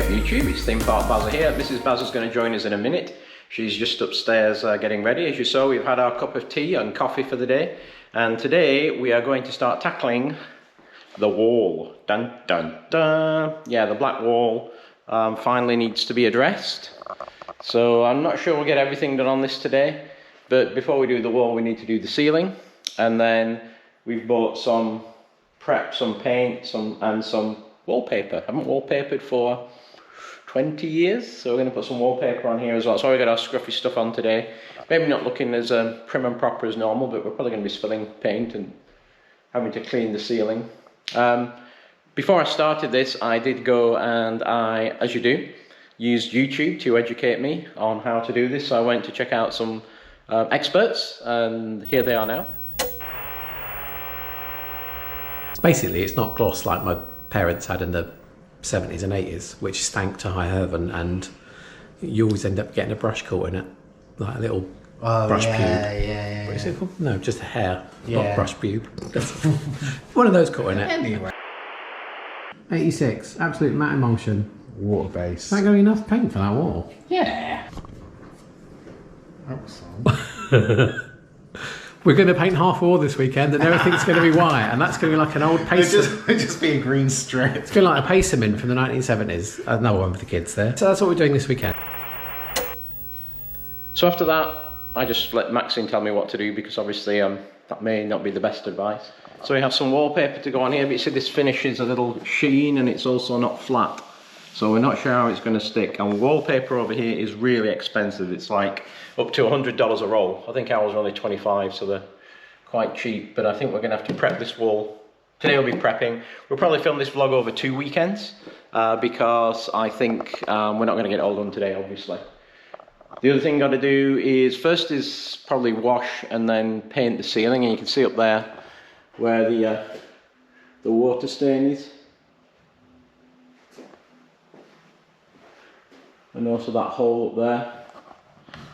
YouTube, it's ThemeParkBazza here. Mrs.ThemeParkBazza's going to join us in a minute. She's just upstairs getting ready. As you saw, we've had our cup of tea and coffee for the day. And today we are going to start tackling the wall. Dun dun dun. Yeah, the black wall finally needs to be addressed. So I'm not sure we'll get everything done on this today. But before we do the wall, we need to do the ceiling. And then we've bought some prep, some paint, and some wallpaper. I haven't wallpapered for 20 years, so we're going to put some wallpaper on here as well. So we got our scruffy stuff on today. Maybe not looking as prim and proper as normal, but we're probably going to be spilling paint and having to clean the ceiling. Before I started this, I did go and I, as you do, used YouTube to educate me on how to do this. So I went to check out some experts, and here they are now. Basically, it's not gloss like my parents had in the 70s and 80s, which stank to high heaven, and you always end up getting a brush caught in it, like a little brush pube. Yeah. What is it called? No, just a hair, Yeah. not brush pube. One of those caught in it. Anyway. 86, absolute matte emulsion. Water base. Is that going to be enough paint for that wall? Yeah. Outside. We're going to paint half a wall this weekend, and everything's going to be white, and that's going to be like an old pacer. It'll just be a green strip. It's going to be like a pacerman from the 1970s. Another one for the kids there. So that's what we're doing this weekend. So after that, I just let Maxine tell me what to do, because obviously that may not be the best advice. So we have some wallpaper to go on here, but you see this finish is a little sheen and it's also not flat. So we're not sure how it's going to stick. And wallpaper over here is really expensive. It's like up to $100 a roll. I think ours are only 25, so they're quite cheap. But I think we're going to have to prep this wall. Today we'll be prepping. We'll probably film this vlog over 2 weekends because I think we're not going to get it all done today, obviously. The other thing I've got to do is, first is probably wash and then paint the ceiling. And you can see up there where the water stain is. And also that hole up there.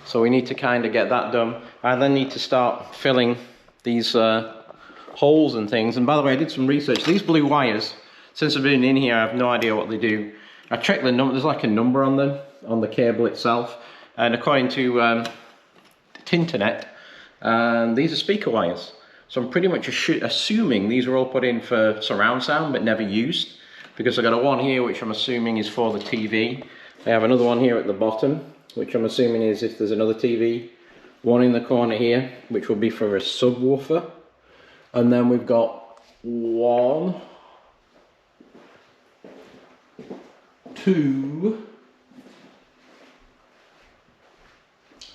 So we need to kind of get that done. I then need to start filling these holes and things. And by the way, I did some research. These blue wires, since I've been in here, I have no idea what they do. I checked the number, there's like a number on them, on the cable itself. And according to Tinternet, these are speaker wires. So I'm pretty much assuming these are all put in for surround sound, but never used. Because I've got a one here, which I'm assuming is for the TV. I have another one here at the bottom, which I'm assuming is if there's another TV. One in the corner here, which will be for a subwoofer. And then we've got 1, 2,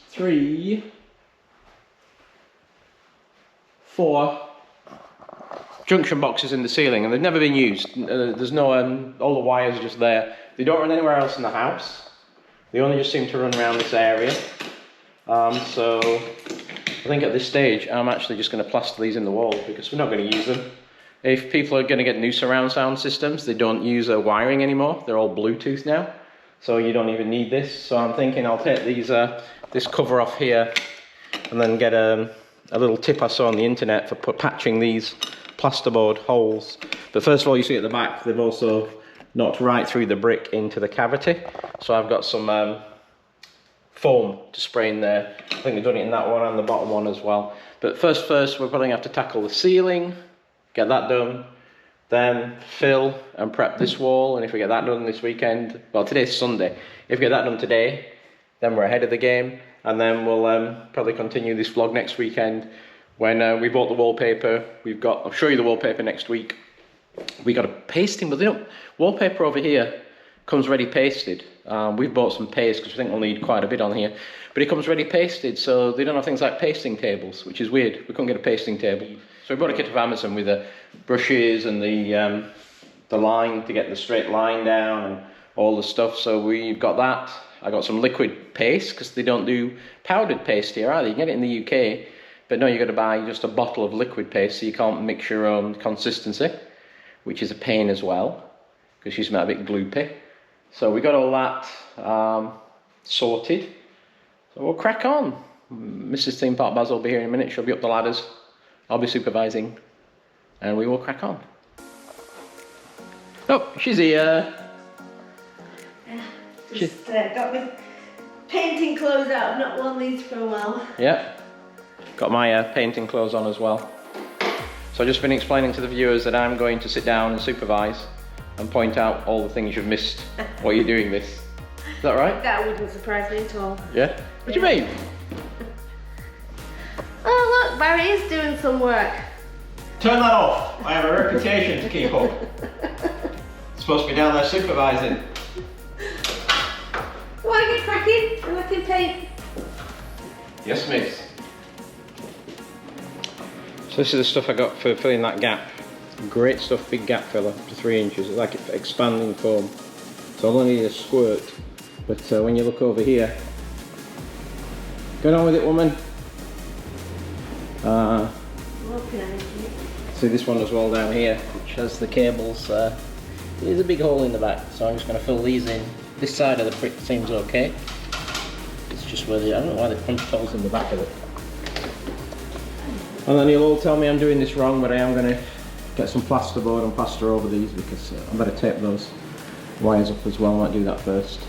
3, 4 junction boxes in the ceiling, and they've never been used. There's no, all the wires are just there. They don't run anywhere else in the house. They only just seem to run around this area. So I think at this stage, I'm actually just going to plaster these in the wall because we're not going to use them. If people are going to get new surround sound systems, they don't use wiring anymore. They're all Bluetooth now. So you don't even need this. So I'm thinking I'll take these, this cover off here and then get a little tip I saw on the internet for patching these plasterboard holes. But first of all, you see at the back, they've also knocked right through the brick into the cavity. So I've got some foam to spray in there. I think they've done it in that one and the bottom one as well. But first, we're probably going to have to tackle the ceiling, get that done, then fill and prep this wall. And if we get that done this weekend, well, today's Sunday. If we get that done today, then we're ahead of the game. And then we'll probably continue this vlog next weekend when we bought the wallpaper. I'll show you the wallpaper next week. We got a pasting, but wallpaper over here comes ready pasted. We've bought some paste because we think we'll need quite a bit on here. But it comes ready pasted, so they don't have things like pasting tables, which is weird. We couldn't get a pasting table. So we bought a kit of Amazon with the brushes and the line to get the straight line down and all the stuff. So we've got that. I got some liquid paste because they don't do powdered paste here either. You can get it in the UK, but no, you've got to buy just a bottle of liquid paste, so you can't mix your own consistency, which is a pain as well because she's a bit gloopy. So we got all that sorted. So we'll crack on. Mrs.ThemeParkBazza will be here in a minute. She'll be up the ladders. I'll be supervising, and we will crack on. Oh, she's here. Just got my painting clothes out. I've not worn these for a while. Yeah. Got my painting clothes on as well. So I've just been explaining to the viewers that I'm going to sit down and supervise and point out all the things you've missed while you're doing this. Is that right? That wouldn't surprise me at all. Yeah? What do you mean? Oh look, Barry is doing some work. Turn that off. I have a reputation to keep up. Supposed to be down there supervising. You want to get cracking and I can paint? Yes, miss. So this is the stuff I got for filling that gap. Great stuff, big gap filler up to 3 inches. It's like expanding foam. So I'll only need a squirt. But when you look over here, get on with it, woman. Looking at it. See this one as well down here, which has the cables. There's a big hole in the back, so I'm just going to fill these in. This side of the brick seems okay. It's just where I don't know why they punched holes in the back of it. And then you'll all tell me I'm doing this wrong, but I am going to get some plasterboard and plaster over these because I better tape those wires up as well. I might do that first.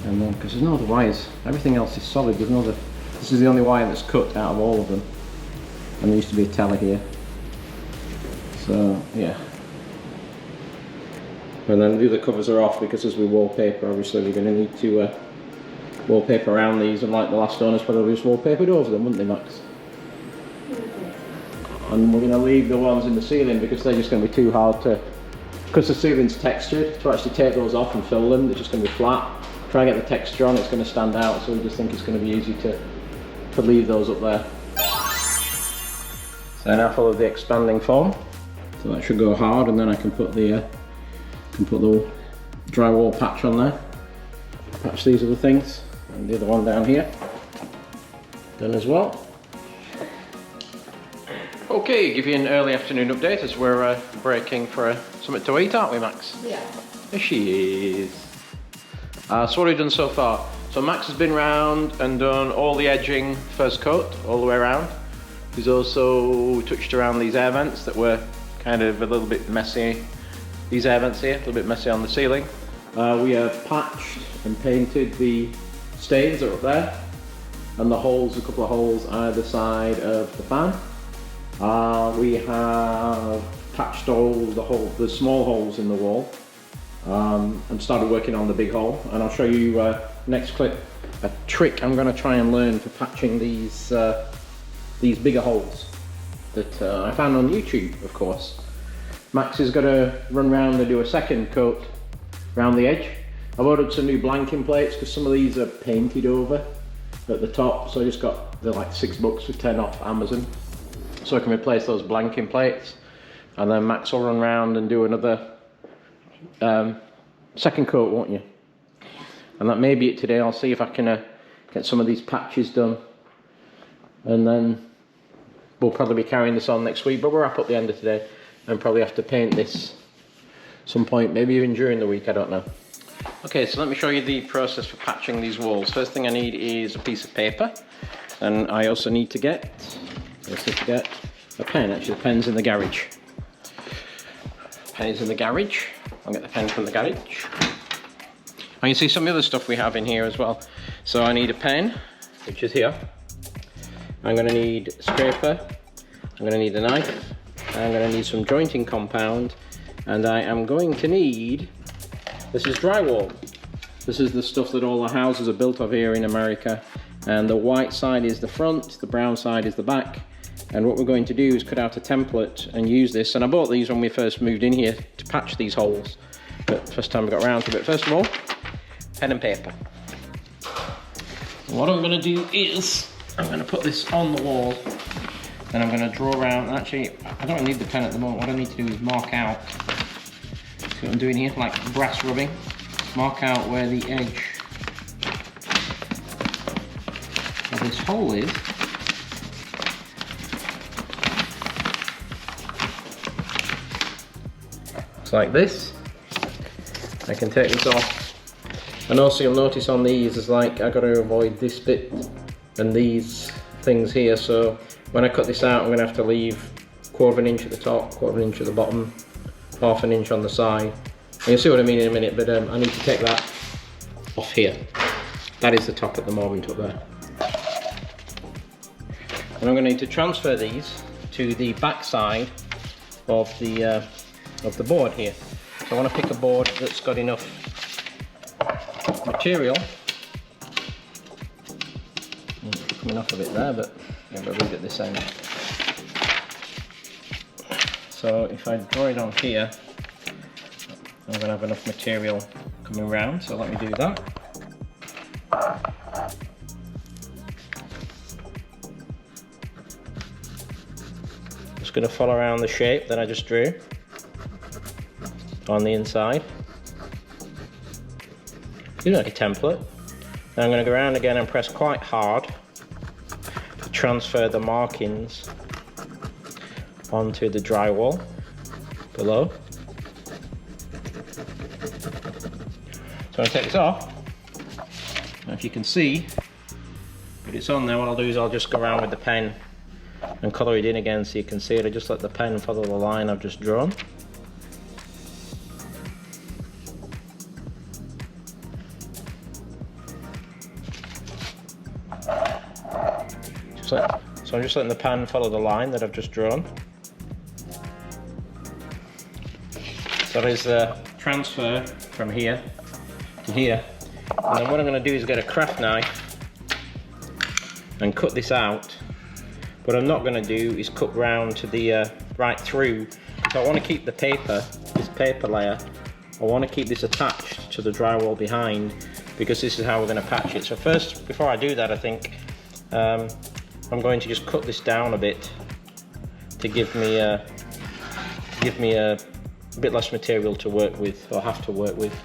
And then, because there's no other wires, everything else is solid. There's no other. This is the only wire that's cut out of all of them. And there used to be a teller here. So, yeah. And then the other covers are off because as we wallpaper, obviously we're going to need to wallpaper around these, and like the last owners probably just wallpapered over them, wouldn't they, Max? And we're going to leave the ones in the ceiling because they're just going to be too hard to, because the ceiling's textured, to actually take those off and fill them. They're just going to be flat. Try and get the texture on, it's going to stand out, so we just think it's going to be easy to leave those up there. So now follow the expanding foam. So that should go hard, and then I can put the drywall patch on there. Patch these other things, and the other one down here. Done as well. Okay, give you an early afternoon update as we're breaking for something to eat, aren't we, Max? Yeah. There she is. So what have we done so far? So Max has been round and done all the edging first coat, all the way around. He's also touched around these air vents that were kind of a little bit messy. These air vents here, a little bit messy on the ceiling. We have patched and painted the stains that are up there, and the holes, a couple of holes either side of the fan. We have patched all the small holes in the wall, and started working on the big hole. And I'll show you next clip a trick I'm going to try and learn for patching these bigger holes that I found on YouTube, of course. Max is going to run around and do a second coat around the edge. I've ordered some new blanking plates because some of these are painted over at the top, so I just got, they're like $6 for 10 off Amazon, so I can replace those blanking plates. And then Max will run around and do another second coat, won't you? And that may be it today. I'll see if I can get some of these patches done, and then we'll probably be carrying this on next week, but we'll wrap up the end of today and probably have to paint this some point, maybe even during the week, I don't know. Okay, so let me show you the process for patching these walls. First thing I need is a piece of paper, and I also need to get a pen. Actually, the pen's in the garage. Pen is in the garage. I'll get the pen from the garage. And you see some of the other stuff we have in here as well. So I need a pen, which is here. I'm going to need a scraper. I'm going to need a knife. I'm going to need some jointing compound, and I am going to need, this is drywall. This is the stuff that all the houses are built of here in America, and the white side is the front, the brown side is the back. And what we're going to do is cut out a template and use this, and I bought these when we first moved in here to patch these holes, but first time I got around to it. First of all, pen and paper. What I'm going to do is I'm going to put this on the wall, then I'm going to draw around. Actually, I don't need the pen at the moment. What I need to do is mark out, see what I'm doing here, like brass rubbing, mark out where the edge of this hole is. Looks like this. I can take this off, and also you'll notice on these is like I got to avoid this bit and these things here, so when I cut this out I'm going to have to leave 1/4 inch at the top, 1/4 inch at the bottom, 1/2 inch on the side. And you'll see what I mean in a minute, but I need to take that off here. That is the top at the moment up there. And I'm going to need to transfer these to the back side of the board here. So I want to pick a board that's got enough material. Coming off a bit there, but yeah, we'll read at this end. So if I draw it on here, I'm going to have enough material coming round, so let me do that. Just going to follow around the shape that I just drew on the inside. You know, a template. Now I'm going to go around again and press quite hard to transfer the markings onto the drywall below. So I'm going to take this off. Now if you can see, but it's on there, what I'll do is I'll just go around with the pen and colour it in again so you can see it. I just let the pen follow the line I've just drawn. So I'm just letting the pen follow the line that I've just drawn. So there's the transfer from here to here. And then what I'm going to do is get a craft knife and cut this out. What I'm not going to do is cut round to the right through. So I want to keep the paper, this paper layer, I want to keep this attached to the drywall behind, because this is how we're going to patch it. So first, before I do that, I think I'm going to just cut this down a bit to give me a bit less material to work with, or have to work with.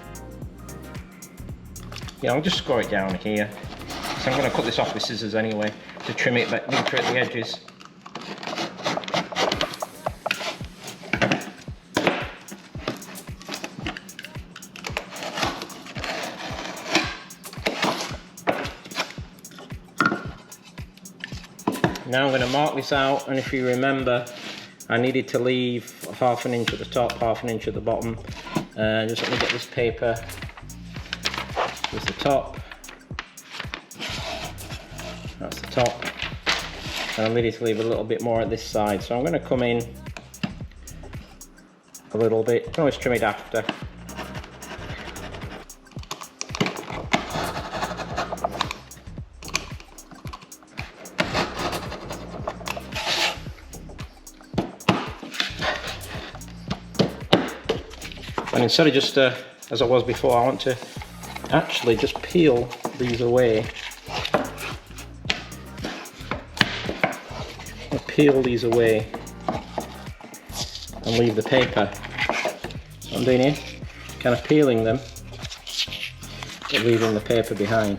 Yeah, I'll just score it down here. So I'm going to cut this off with scissors anyway to trim it back at the edges. Now I'm going to mark this out, and if you remember, I needed to leave ½ an inch at the top, ½ an inch at the bottom. Just let me get this paper. Here's the top. That's the top. And I'm needing to leave a little bit more at this side. So I'm going to come in a little bit. You can always trim it after. And instead of just as I was before, I want to actually just peel these away. I'll peel these away and leave the paper. So I'm doing here, kind of peeling them, but leaving the paper behind.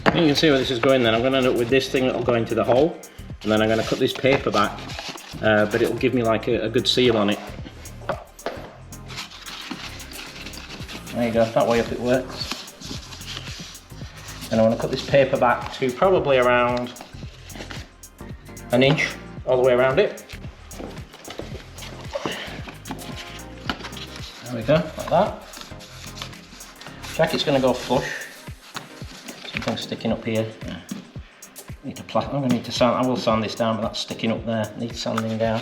And you can see where this is going then. I'm going to end up with this thing that will go into the hole. And then I'm going to cut this paper back, but it'll give me like a good seal on it. There you go, that way up it works. And I want to cut this paper back to probably around an inch all the way around it. There we go, like that. Jacket's going to go flush. Something sticking up here. I'm going to need to sand. I will sand this down, but that's sticking up there. Needs sanding down.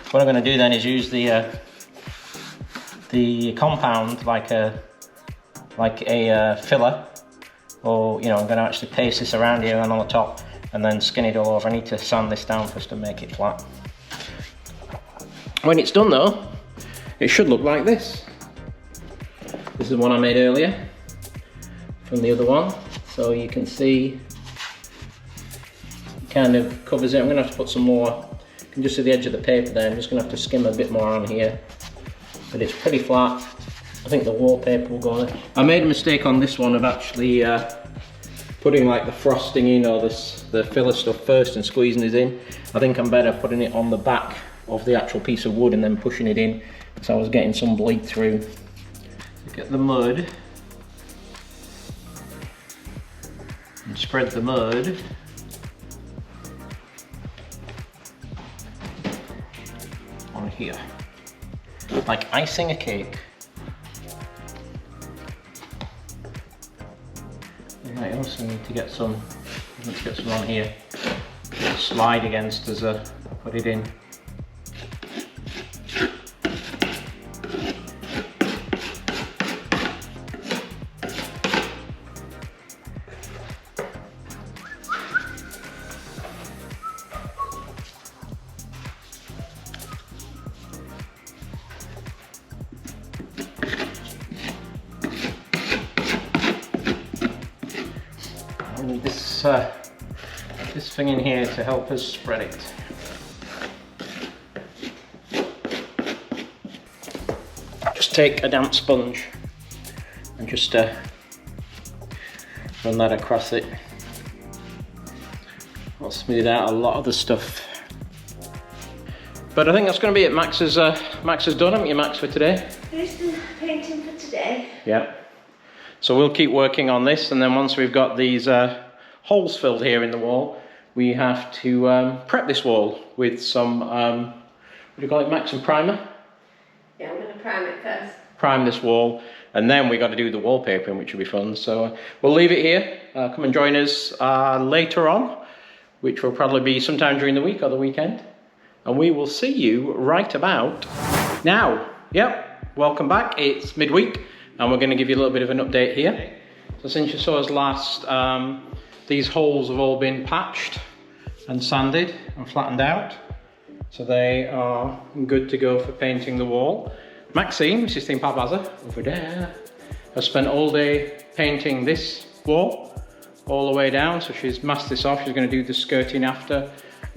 What I'm going to do then is use the compound like a filler, or I'm going to actually paste this around here and on the top, and then skin it all over. I need to sand this down first to make it flat. When it's done though, it should look like this. This is one I made earlier from the other one, so you can see. Kind of covers it. I'm going to have to put some more. You can just see the edge of the paper there. I'm just going to have to skim a bit more on here, but it's pretty flat. I think the wallpaper will go there. I made a mistake on this one of actually putting like the frosting in, or the filler stuff first and squeezing it in. I think I'm better putting it on the back of the actual piece of wood and then pushing it in, because I was getting some bleed through. So get the mud and spread the mud. On here. like icing a cake. You might also need to get some, let's get some on here. Slide against as a put it in. I need this thing in here to help us spread it. Just take a damp sponge and just run that across it. I'll smooth out a lot of the stuff. But I think that's going to be it. Max is done, haven't you, Max, for today? Here's the painting for today. Yeah. So we'll keep working on this, and then once we've got these holes filled here in the wall, we have to prep this wall with some, what do you call it, Max, some primer? Yeah, I'm going to prime it first. Prime this wall, and then we got to do the wallpapering, which will be fun. So we'll leave it here. Come and join us later on, which will probably be sometime during the week or the weekend. And we will see you right about now. Yep, welcome back. It's midweek, and we're going to give you a little bit of an update here. So since you saw us last, these holes have all been patched and sanded and flattened out. So they are good to go for painting the wall. Maxine, Mrs.ThemeParkBazza, over there, has spent all day painting this wall all the way down. So she's masked this off. She's going to do the skirting after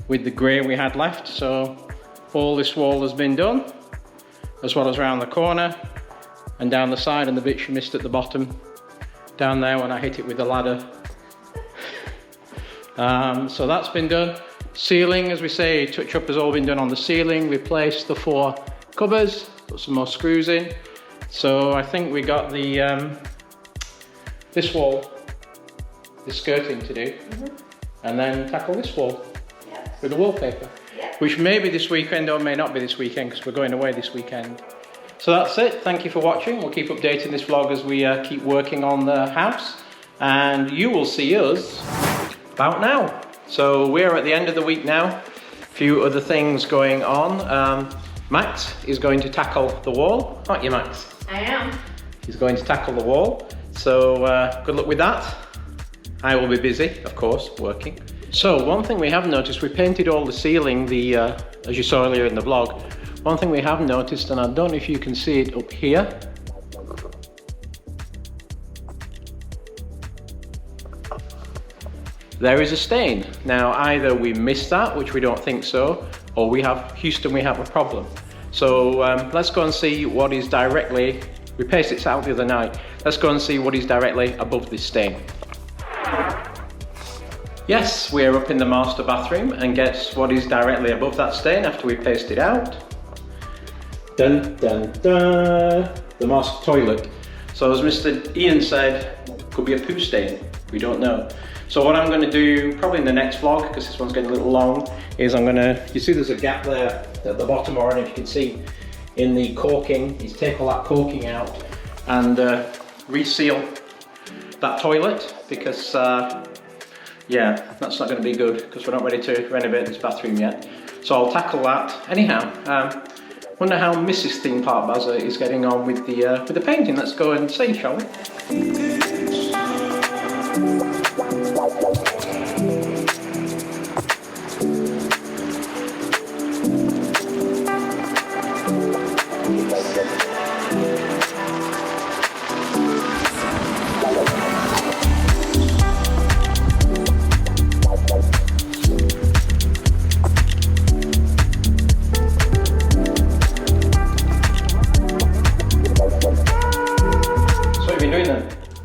with the grey we had left. So all this wall has been done, as well as around the corner and down the side, and the bit she missed at the bottom down there when I hit it with the ladder. So that's been done. Ceiling, as we say, touch-up has all been done on the ceiling. Replaced the 4 covers, put some more screws in. So I think we got the this wall, the skirting to do, and then tackle this wall with the wallpaper, which may be this weekend or may not be this weekend because we're going away this weekend. So that's it. Thank you for watching. We'll keep updating this vlog as we keep working on the house, and you will see us about now. So we're at the end of the week now. A few other things going on. Max is going to tackle the wall, aren't you, Max? I am. He's going to tackle the wall. So good luck with that. I will be busy, of course, working. So one thing we have noticed, we painted all the ceiling, as you saw earlier in the vlog. One thing we have noticed, and I don't know if you can see it up here. There is a stain. Now either we missed that, which we don't think so, or we have a problem. So let's go and see what is directly, we pasted it out the other night. Let's go and see what is directly above this stain. Yes, we're up in the master bathroom, and guess what is directly above that stain after we pasted it out? Dun dun dun! The master toilet. So as Mr. Ian said, could be a poo stain, we don't know. So what I'm going to do, probably in the next vlog, because this one's getting a little long, is I'm going to, you see there's a gap there at the bottom, or if you can see in the corking, is take all that corking out and reseal that toilet, because yeah, that's not going to be good, because we're not ready to renovate this bathroom yet. So I'll tackle that. Anyhow, wonder how Mrs.ThemeParkBazza is getting on with the painting. Let's go and see, shall we?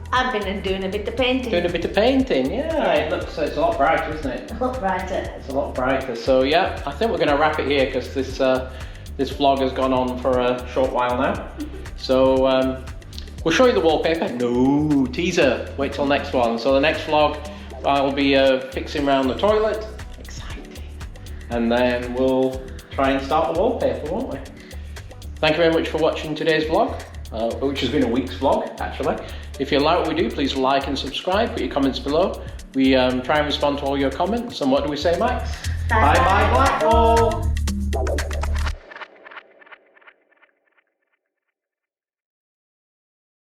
I've been doing a bit of painting. Doing a bit of painting, yeah. It looks, it's a lot brighter, isn't it? A lot brighter. It's a lot brighter. So yeah, I think we're going to wrap it here, because this vlog has gone on for a short while now. So we'll show you the wallpaper. No teaser. Wait till next one. So the next vlog, I'll be fixing around the toilet. Exciting. And then we'll try and start the wallpaper, won't we? Thank you very much for watching today's vlog, which has been a week's vlog actually. If you like what we do, please like and subscribe, put your comments below. We try and respond to all your comments. And what do we say, Max? Bye bye Blackpool!